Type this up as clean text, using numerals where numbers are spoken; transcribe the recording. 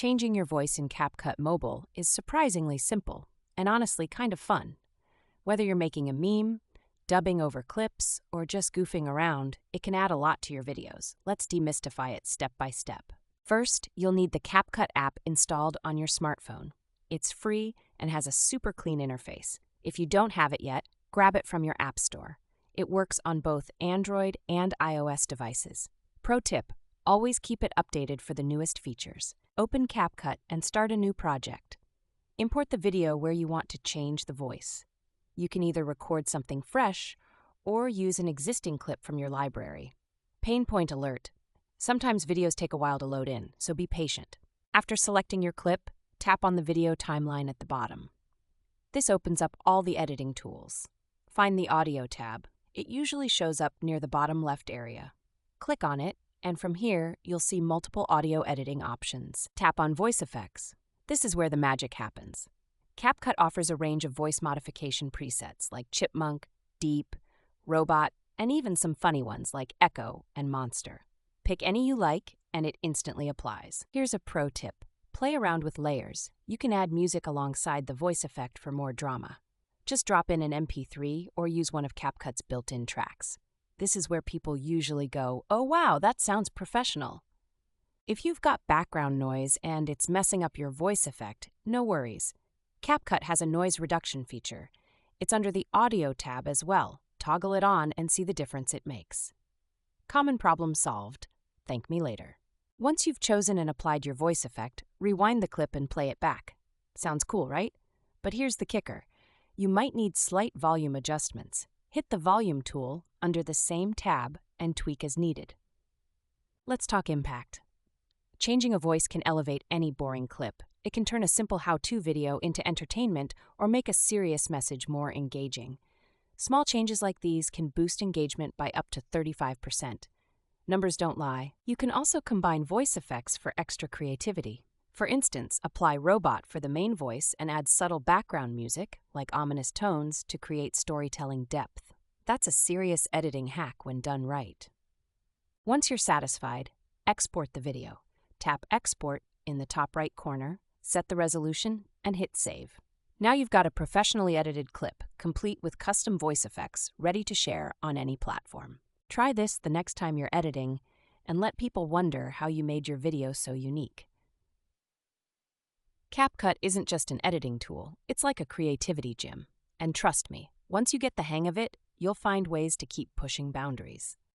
Changing your voice in CapCut Mobile is surprisingly simple and honestly kind of fun. Whether you're making a meme, dubbing over clips, or just goofing around, it can add a lot to your videos. Let's demystify it step by step. First, you'll need the CapCut app installed on your smartphone. It's free and has a super clean interface. If you don't have it yet, grab it from your app store. It works on both Android and iOS devices. Pro tip: always keep it updated for the newest features. Open CapCut and start a new project. Import the video where you want to change the voice. You can either record something fresh or use an existing clip from your library. Pain point alert: sometimes videos take a while to load in, so be patient. After selecting your clip, tap on the video timeline at the bottom. This opens up all the editing tools. Find the Audio tab. It usually shows up near the bottom left area. Click on it, and from here, you'll see multiple audio editing options. Tap on Voice Effects. This is where the magic happens. CapCut offers a range of voice modification presets like Chipmunk, Deep, Robot, and even some funny ones like Echo and Monster. Pick any you like, and it instantly applies. Here's a pro tip: play around with layers. You can add music alongside the voice effect for more drama. Just drop in an MP3 or use one of CapCut's built-in tracks. This is where people usually go, "Oh wow, that sounds professional." If you've got background noise and it's messing up your voice effect, no worries. CapCut has a noise reduction feature. It's under the Audio tab as well. Toggle it on and see the difference it makes. Common problem solved. Thank me later. Once you've chosen and applied your voice effect, rewind the clip and play it back. Sounds cool, right? But here's the kicker: you might need slight volume adjustments. Hit the volume tool under the same tab and tweak as needed. Let's talk impact. Changing a voice can elevate any boring clip. It can turn a simple how-to video into entertainment or make a serious message more engaging. Small changes like these can boost engagement by up to 35%. Numbers don't lie. You can also combine voice effects for extra creativity. For instance, apply Robot for the main voice and add subtle background music, like ominous tones, to create storytelling depth. That's a serious editing hack when done right. Once you're satisfied, export the video. Tap Export in the top right corner, set the resolution, and hit Save. Now you've got a professionally edited clip, complete with custom voice effects, ready to share on any platform. Try this the next time you're editing, and let people wonder how you made your video so unique. CapCut isn't just an editing tool, it's like a creativity gym. And trust me, once you get the hang of it, you'll find ways to keep pushing boundaries.